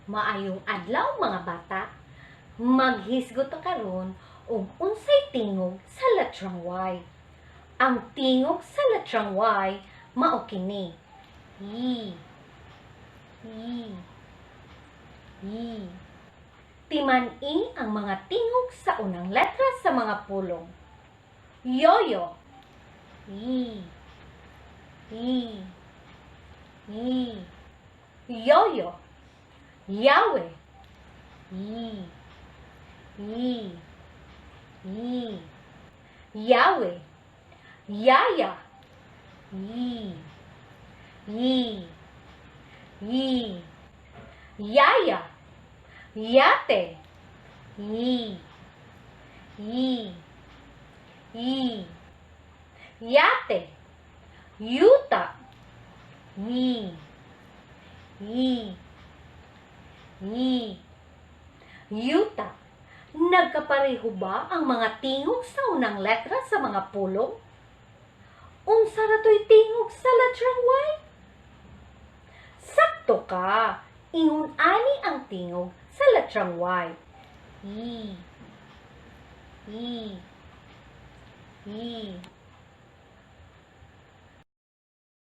Maayong adlaw mga bata, maghisgot ta karon og unsay tingog sa letrang Y. Ang tingog sa letrang Y mao kini. I. Timan-i ang mga tingog sa unang letra sa mga pulong. Yoyo. Yoyo. Yawe. Yawe. Yaya. Yaya. Yate. Yate. Yuta. Yuta. Nagkapareho ba ang mga tingog sa unang letra sa mga pulong? Unsa ra to'y tingog sa letrang Y? Sakto ka. Ingon ani ang tingog sa letrang Y. I.